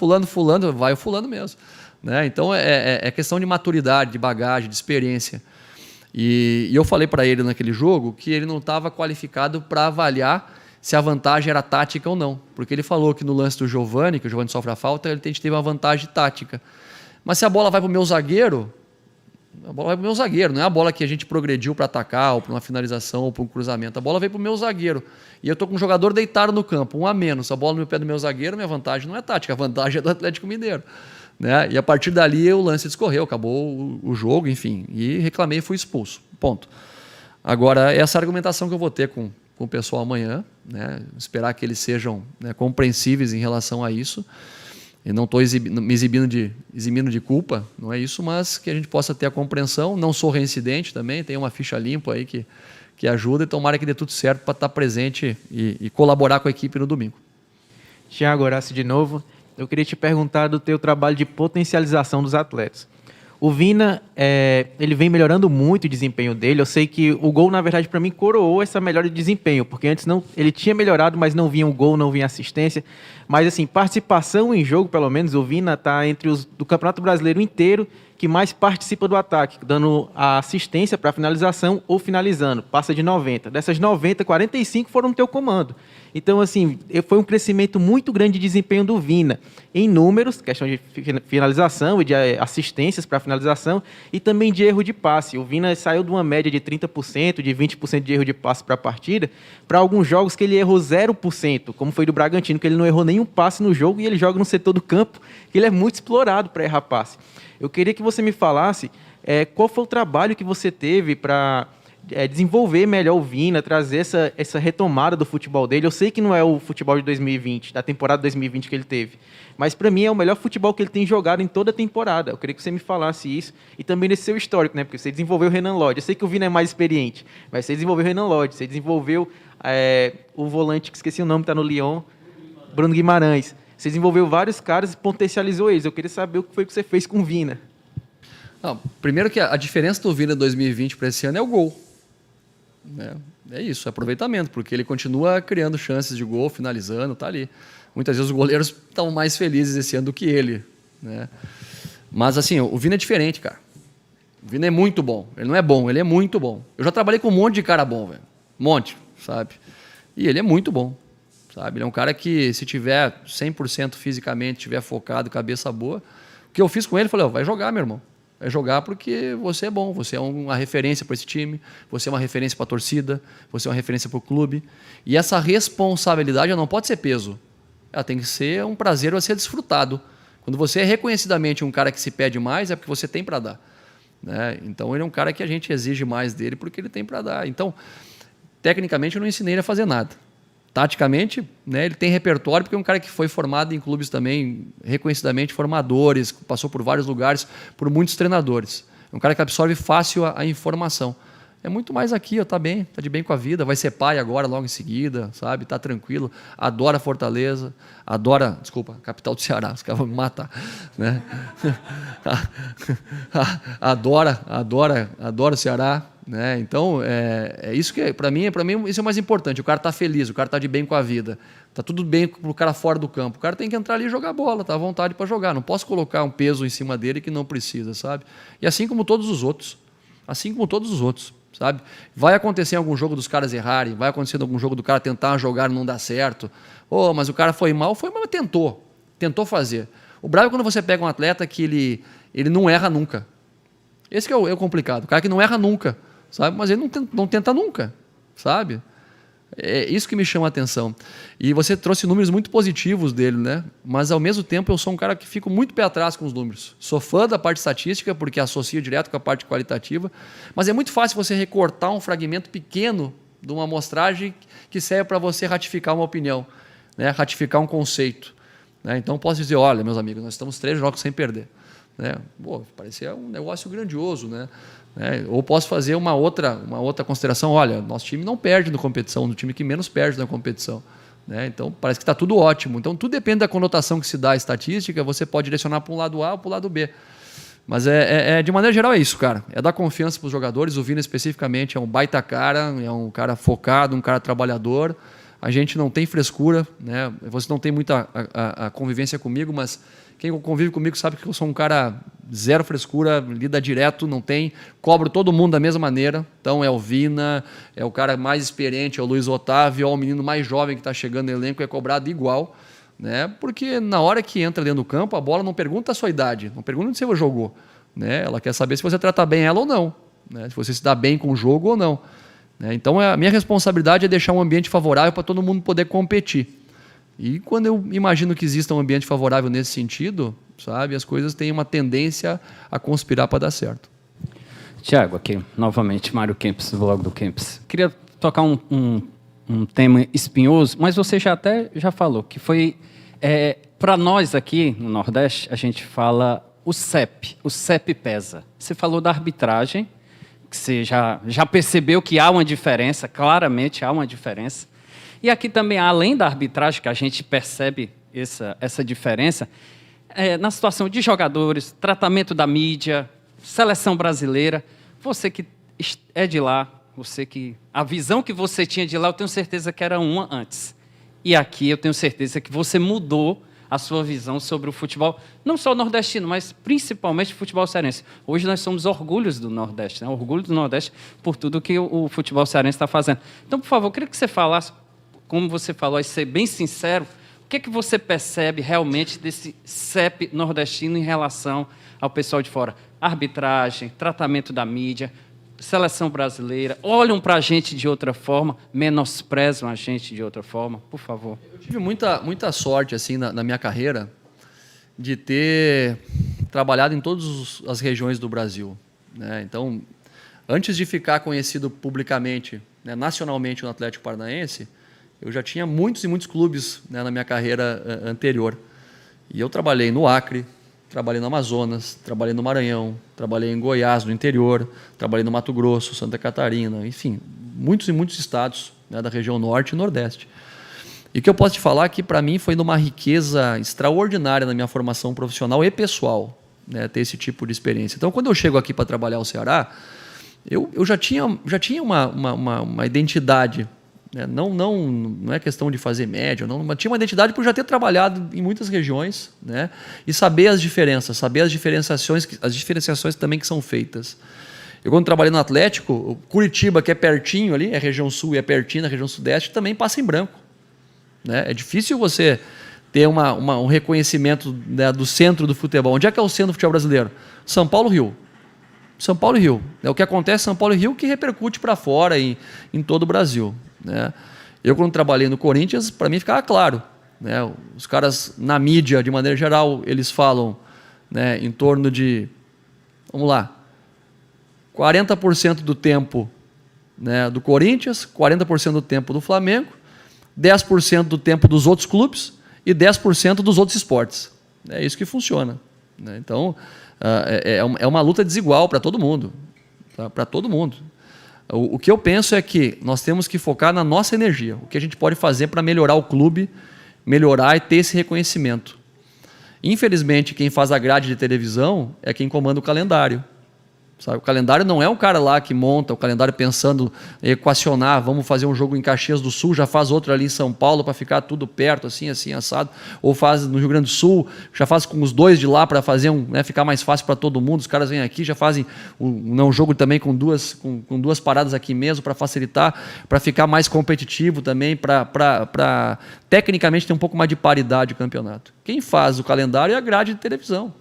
Speaker 2: vai o fulano mesmo. Né? Então é questão de maturidade, de bagagem, de experiência. E eu falei para ele naquele jogo que ele não estava qualificado para avaliar se a vantagem era tática ou não. Porque ele falou que no lance do Giovani, que o Giovani sofre a falta, ele teve uma vantagem tática. Mas se a bola vai para o meu zagueiro, a bola vai para o meu zagueiro, não é a bola que a gente progrediu para atacar, ou para uma finalização, ou para um cruzamento. A bola veio para o meu zagueiro. E eu estou com um jogador deitado no campo, 1 a menos. A bola no pé do meu zagueiro, minha vantagem não é tática, a vantagem é do Atlético Mineiro. Né? E a partir dali o lance discorreu, acabou o jogo, enfim. E reclamei e fui expulso. Ponto. Agora, essa argumentação que eu vou ter com o pessoal amanhã, né? Esperar que eles sejam, né, compreensíveis em relação a isso. Eu não estou me eximindo de culpa, não é isso, mas que a gente possa ter a compreensão. Não sou reincidente também, tenho uma ficha limpa aí que ajuda, e tomara que dê tudo certo para estar presente e colaborar com a equipe no domingo.
Speaker 6: Thiago Horácio de novo. Eu queria te perguntar do teu trabalho de potencialização dos atletas. O Vina, ele vem melhorando muito o desempenho dele. Eu sei que o gol, na verdade, para mim, coroou essa melhora de desempenho, porque antes ele tinha melhorado, mas não vinha o gol, não vinha assistência. Mas, assim, participação em jogo, pelo menos, o Vina está entre os do Campeonato Brasileiro inteiro, que mais participa do ataque, dando a assistência para finalização ou finalizando. Passa de 90. Dessas 90, 45 foram no teu comando. Então, assim, foi um crescimento muito grande de desempenho do Vina, em números, questão de finalização e de assistências para finalização, e também de erro de passe. O Vina saiu de uma média de 30%, de 20% de erro de passe para a partida, para alguns jogos que ele errou 0%, como foi do Bragantino, que ele não errou nenhum passe no jogo, e ele joga no setor do campo, que ele é muito explorado para errar passe. Eu queria que você me falasse qual foi o trabalho que você teve para desenvolver melhor o Vina, trazer essa retomada do futebol dele. Eu sei que não é o futebol de 2020, da temporada 2020 que ele teve, mas para mim é o melhor futebol que ele tem jogado em toda a temporada. Eu queria que você me falasse isso e também desse seu histórico, né? Porque você desenvolveu o Renan Lodge. Eu sei que o Vina é mais experiente, mas você desenvolveu o Renan Lodge, você desenvolveu o volante, que esqueci o nome, está no Lyon, Bruno Guimarães. Você desenvolveu vários caras e potencializou eles. Eu queria saber o que foi que você fez com o Vina.
Speaker 2: Não, primeiro que a diferença do Vina 2020 para esse ano é o gol. É isso, aproveitamento, porque ele continua criando chances de gol, finalizando, tá ali. Muitas vezes os goleiros estão mais felizes esse ano do que ele, né? Mas assim, o Vina é diferente, cara. O Vina é muito bom. Ele não é bom, ele é muito bom. Eu já trabalhei com um monte de cara bom, velho. Um monte, sabe? E ele é muito bom, sabe? Ele é um cara que, se tiver 100% fisicamente, tiver focado, cabeça boa, o que eu fiz com ele, eu falei, vai jogar, meu irmão. Vai jogar porque você é bom, você é uma referência para esse time, você é uma referência para a torcida, você é uma referência para o clube. E essa responsabilidade não pode ser peso. Ela tem que ser um prazer a ser desfrutado. Quando você é reconhecidamente um cara que se pede mais, é porque você tem para dar, né? Então, ele é um cara que a gente exige mais dele porque ele tem para dar. Então, tecnicamente, eu não ensinei ele a fazer nada. Taticamente, né, ele tem repertório, porque é um cara que foi formado em clubes também, reconhecidamente formadores, passou por vários lugares, por muitos treinadores. É um cara que absorve fácil a informação. É muito mais aqui, tá bem, tá de bem com a vida, vai ser pai agora, logo em seguida, sabe? Tá tranquilo, adora Fortaleza, adora, desculpa, capital do Ceará, os caras vão me matar, né? adora o Ceará, né? Então, é isso que, para mim, isso é o mais importante. O cara tá feliz, o cara tá de bem com a vida, tá tudo bem pro cara fora do campo. O cara tem que entrar ali e jogar bola, tá à vontade para jogar. Não posso colocar um peso em cima dele que não precisa, sabe? E assim como todos os outros. Sabe? Vai acontecer em algum jogo dos caras errarem, vai acontecer em algum jogo do cara tentar jogar e não dar certo. Mas o cara foi mal, mas tentou fazer. O bravo é quando você pega um atleta que ele não erra nunca. Esse que é o complicado. O cara que não erra nunca, sabe? Mas ele não tenta nunca, sabe? É isso que me chama a atenção. E você trouxe números muito positivos dele, né? Mas, ao mesmo tempo, eu sou um cara que fico muito pé atrás com os números. Sou fã da parte estatística, porque associo direto com a parte qualitativa, mas é muito fácil você recortar um fragmento pequeno de uma amostragem que serve para você ratificar uma opinião, né? Ratificar um conceito, né? Então, posso dizer, olha, meus amigos, nós estamos 3 jogos sem perder, né? Parecia um negócio grandioso, né? Ou posso fazer uma outra consideração. Olha, nosso time não perde na competição, no time que menos perde na competição, né? Então, parece que está tudo ótimo. Então, tudo depende da conotação que se dá à estatística. Você pode direcionar para um lado A ou para o lado B. Mas, de maneira geral, é isso, cara. É dar confiança para os jogadores. O Vina, especificamente, é um baita cara, é um cara focado, um cara trabalhador. A gente não tem frescura, né? Você não tem muita a convivência comigo, mas quem convive comigo sabe que eu sou um cara zero frescura, lida direto, não tem, cobro todo mundo da mesma maneira. Então é o Vina, é o cara mais experiente, é o Luiz Otávio, é o menino mais jovem que está chegando no elenco, é cobrado igual, né? Porque na hora que entra dentro do campo, a bola não pergunta a sua idade, não pergunta onde você jogou, né? Ela quer saber se você trata bem ela ou não, né? Se você se dá bem com o jogo ou não, né? Então a minha responsabilidade é deixar um ambiente favorável para todo mundo poder competir. E quando eu imagino que exista um ambiente favorável nesse sentido, sabe, as coisas têm uma tendência a conspirar para dar certo.
Speaker 7: Tiago, aqui, novamente, Mário Kempis, do blog do Kempis. Queria tocar um tema espinhoso, mas você já falou, que foi, para nós aqui no Nordeste, a gente fala o CEP pesa. Você falou da arbitragem, que você já percebeu que há uma diferença, claramente há uma diferença. E aqui também, além da arbitragem, que a gente percebe essa diferença, na situação de jogadores, tratamento da mídia, seleção brasileira, você que é de lá, a visão que você tinha de lá, eu tenho certeza que era uma antes. E aqui eu tenho certeza que você mudou a sua visão sobre o futebol, não só nordestino, mas principalmente o futebol cearense. Hoje nós somos orgulhos do Nordeste, né? Orgulho do Nordeste por tudo que o futebol cearense está fazendo. Então, por favor, eu queria que você falasse, como você falou, e ser bem sincero, o que é que você percebe realmente desse CEP nordestino em relação ao pessoal de fora? Arbitragem, tratamento da mídia, seleção brasileira, olham para a gente de outra forma, menosprezam a gente de outra forma, por favor.
Speaker 2: Eu tive muita sorte assim na minha carreira de ter trabalhado em todas as regiões do Brasil, né? Então, antes de ficar conhecido publicamente, né, nacionalmente no Atlético Paranaense, eu já tinha muitos e muitos clubes, né, na minha carreira anterior. E eu trabalhei no Acre, trabalhei no Amazonas, trabalhei no Maranhão, trabalhei em Goiás, no interior, trabalhei no Mato Grosso, Santa Catarina, enfim, muitos e muitos estados, né, da região norte e nordeste. E o que eu posso te falar é que, para mim, foi numa riqueza extraordinária na minha formação profissional e pessoal, né, ter esse tipo de experiência. Então, quando eu chego aqui para trabalhar o Ceará, eu já tinha uma identidade, né? Não é questão de fazer média, não, mas tinha uma identidade por já ter trabalhado em muitas regiões, né? E saber as diferenças, saber as diferenciações também que são feitas. Eu, quando trabalhei no Atlético, Curitiba, que é pertinho ali, é região sul e é pertinho na região sudeste, também passa em branco, né? É difícil você ter um reconhecimento, né, do centro do futebol. Onde é que é o centro do futebol brasileiro? São Paulo, Rio. São Paulo e Rio. É o que acontece em São Paulo e Rio que repercute para fora em todo o Brasil, né? Eu, quando trabalhei no Corinthians, para mim ficava claro, né? Os caras, na mídia, de maneira geral, eles falam, né, em torno de, vamos lá, 40% do tempo, né, do Corinthians, 40% do tempo do Flamengo, 10% do tempo dos outros clubes e 10% dos outros esportes. É isso que funciona, né? Então, é uma luta desigual para todo mundo. Tá? Para todo mundo. O que eu penso é que nós temos que focar na nossa energia. O que a gente pode fazer para melhorar o clube, melhorar e ter esse reconhecimento. Infelizmente, quem faz a grade de televisão é quem comanda o calendário. Sabe? O calendário não é um cara lá que monta o calendário pensando em equacionar, vamos fazer um jogo em Caxias do Sul, já faz outro ali em São Paulo para ficar tudo perto, assim, assado, ou faz no Rio Grande do Sul, já faz com os dois de lá para fazer né, ficar mais fácil para todo mundo. Os caras vêm aqui, já fazem um jogo também com duas paradas aqui mesmo para facilitar, para ficar mais competitivo também, para tecnicamente ter um pouco mais de paridade o campeonato. Quem faz o calendário é a grade de televisão.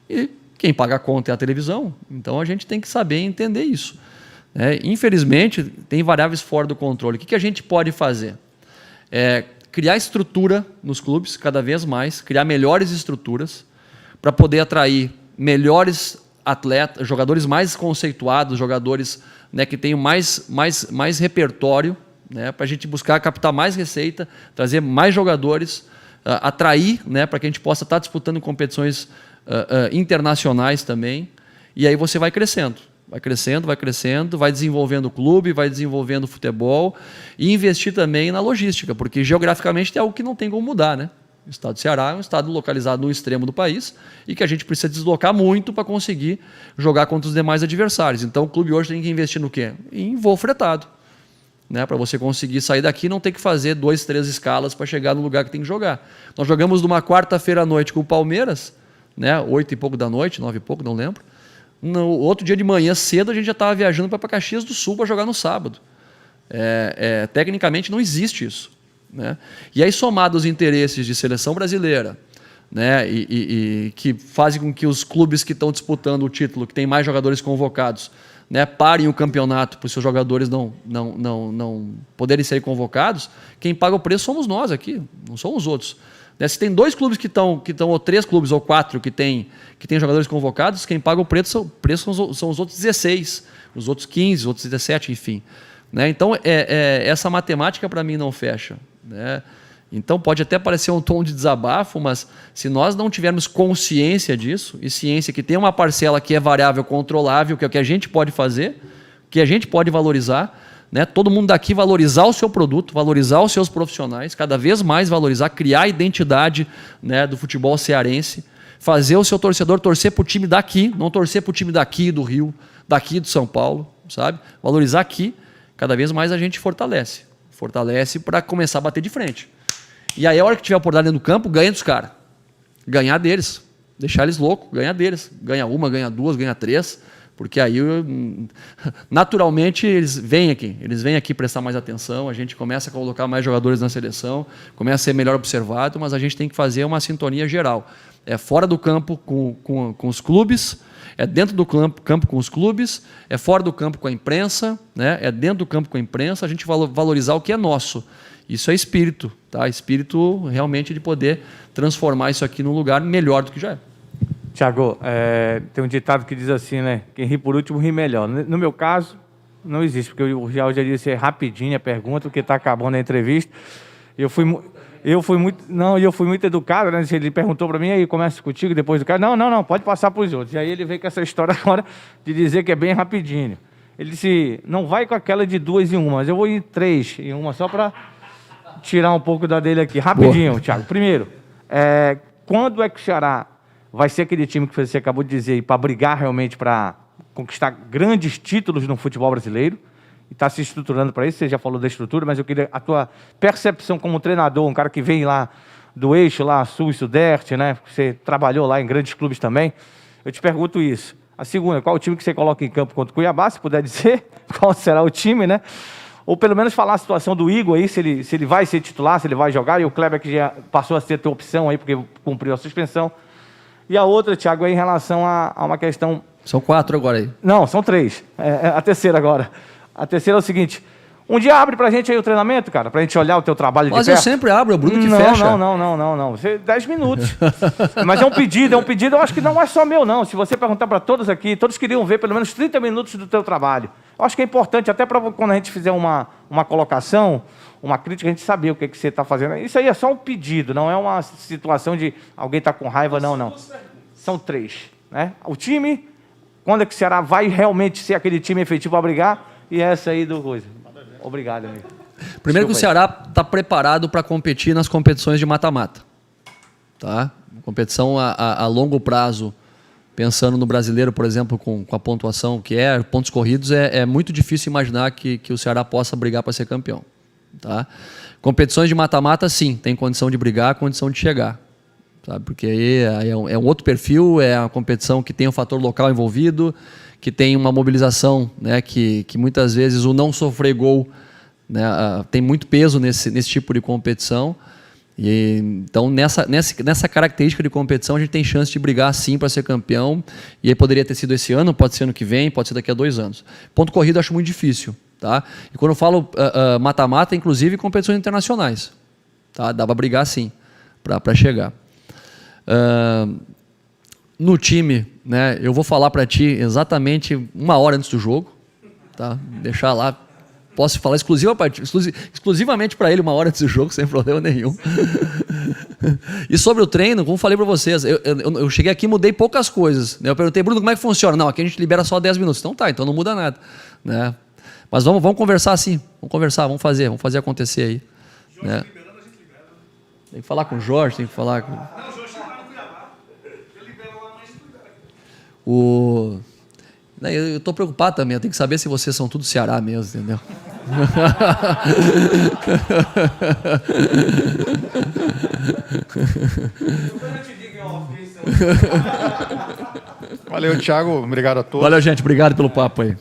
Speaker 2: E quem paga a conta é a televisão, então a gente tem que saber entender isso. Infelizmente, tem variáveis fora do controle. O que a gente pode fazer? Criar estrutura nos clubes, cada vez mais, criar melhores estruturas para poder atrair melhores atletas, jogadores mais conceituados, jogadores, né, que tenham mais repertório, né, para a gente buscar captar mais receita, trazer mais jogadores, atrair, né, para que a gente possa estar disputando competições internacionais também, e aí você vai crescendo, vai desenvolvendo o clube, vai desenvolvendo o futebol e investir também na logística, porque geograficamente é algo que não tem como mudar, né? O estado do Ceará é um estado localizado no extremo do país e que a gente precisa deslocar muito para conseguir jogar contra os demais adversários. Então o clube hoje tem que investir no quê? Em voo fretado, né? Para você conseguir sair daqui, não ter que fazer 2, 3 escalas para chegar no lugar que tem que jogar. Nós jogamos numa quarta-feira à noite com o Palmeiras, né, 8 e pouco da noite, 9 e pouco, não lembro. No outro dia de manhã cedo a gente já estava viajando para Caxias do Sul para jogar no sábado. Tecnicamente não existe isso, né? E aí, somado aos interesses de seleção brasileira, né, e que fazem com que os clubes que estão disputando o título, que tem mais jogadores convocados, né, parem o campeonato para os seus jogadores não poderem ser convocados, quem paga o preço somos nós aqui, não são os outros. Se tem 2 clubes que estão, ou 3 clubes, ou 4 que tem jogadores convocados, quem paga o preço são os outros 16, os outros 15, os outros 17, enfim. Né? Então, essa matemática para mim não fecha. Né? Então, pode até parecer um tom de desabafo, mas se nós não tivermos consciência disso, e ciência que tem uma parcela que é variável, controlável, que é o que a gente pode fazer, que a gente pode valorizar, né? Todo mundo daqui valorizar o seu produto, valorizar os seus profissionais, cada vez mais valorizar, criar a identidade, né, do futebol cearense, fazer o seu torcedor torcer para o time daqui, não torcer para o time daqui do Rio, daqui do São Paulo, sabe? Valorizar aqui, cada vez mais a gente fortalece para começar a bater de frente. E aí, a hora que tiver a oportunidade no campo, ganha dos caras. ganhar deles. Deixar eles loucos, ganhar deles. Ganha uma, ganha duas, ganha três. Porque aí, naturalmente, eles vêm aqui prestar mais atenção, a gente começa a colocar mais jogadores na seleção, começa a ser melhor observado, mas a gente tem que fazer uma sintonia geral. É fora do campo com os clubes, é dentro do campo com os clubes, é fora do campo com a imprensa, né? É dentro do campo com a imprensa, a gente valorizar o que é nosso. Isso é espírito, tá? Espírito realmente de poder transformar isso aqui num lugar melhor do que já é.
Speaker 9: Thiago, tem um ditado que diz assim, né? Quem ri por último ri melhor. No meu caso, não existe, porque eu já disse rapidinho a pergunta, porque está acabando a entrevista. Eu fui muito educado, né? Ele perguntou para mim, aí começa contigo depois do cara. Não, pode passar para os outros. E aí ele veio com essa história agora de dizer que é bem rapidinho. Ele disse, não vai com aquela de 2 em 1, mas eu vou em 3 em 1, só para tirar um pouco da dele aqui. Rapidinho, boa. Thiago. Primeiro, quando é que o Ceará vai ser aquele time que você acabou de dizer, para brigar realmente para conquistar grandes títulos no futebol brasileiro? E está se estruturando para isso, você já falou da estrutura, mas eu queria a tua percepção como treinador, um cara que vem lá do eixo, lá sul e sudeste, né? Você trabalhou lá em grandes clubes também. Eu te pergunto isso. A segunda, qual o time que você coloca em campo contra o Cuiabá, se puder dizer, qual será o time, né? Ou pelo menos falar a situação do Igor aí, se ele vai ser titular, se ele vai jogar, e o Kleber que já passou a ser a tua opção aí, porque cumpriu a suspensão. E a outra, Thiago, é em relação a uma questão...
Speaker 2: São 4 agora aí.
Speaker 9: Não, são 3. A terceira agora. A terceira é o seguinte, um dia abre pra gente aí o treinamento, cara, pra gente olhar o teu trabalho de perto.
Speaker 2: Mas eu sempre abro, é o Bruno que fecha.
Speaker 9: Não. Você 10 minutos. Mas é um pedido, eu acho que não é só meu, não. Se você perguntar pra todos aqui, todos queriam ver pelo menos 30 minutos do teu trabalho. Eu acho que é importante, até para quando a gente fizer uma colocação, uma crítica, a gente saber o que você está fazendo. Isso aí é só um pedido, não é uma situação de alguém estar com raiva, não. São 3. Né? O time, quando é que o Ceará vai realmente ser aquele time efetivo para brigar? E essa aí do coisa. Obrigado, amigo.
Speaker 2: Primeiro que o Ceará está preparado para competir nas competições de mata-mata. Tá? Competição a longo prazo, pensando no brasileiro, por exemplo, com a pontuação que pontos corridos, é muito difícil imaginar que o Ceará possa brigar para ser campeão. Tá? Competições de mata-mata, sim, tem condição de brigar, condição de chegar. Sabe? Porque aí é um outro perfil, é a competição que tem o fator local envolvido, que tem uma mobilização, né, que muitas vezes o não sofrer gol, né, tem muito peso nesse tipo de competição. E, então, nessa característica de competição, a gente tem chance de brigar sim para ser campeão. E aí poderia ter sido esse ano, pode ser ano que vem, pode ser daqui a 2 anos. Ponto corrido eu acho muito difícil. Tá? E quando eu falo mata-mata, inclusive competições internacionais. Tá? Dá para brigar sim, para chegar. No time, né, eu vou falar para ti exatamente 1 hora antes do jogo. Tá? Deixar lá. Posso falar exclusivamente para ele 1 hora antes do jogo, sem problema nenhum. E sobre o treino, como falei para vocês, eu cheguei aqui e mudei poucas coisas. Né? Eu perguntei, Bruno, como é que funciona? Não, aqui a gente libera só 10 minutos. Então tá, então não muda nada. Né? Mas vamos conversar assim. Vamos conversar, vamos fazer acontecer aí. Jorge, né? Liberando, a gente libera. Tem que falar com o Jorge, tem que falar com... Não, o Jorge está no Cuiabá. Ele libera lá, mas a gente libera. Eu estou preocupado também, eu tenho que saber se vocês são tudo Ceará mesmo, entendeu?
Speaker 1: Valeu, Thiago. Obrigado a todos.
Speaker 2: Valeu, gente. Obrigado pelo papo aí.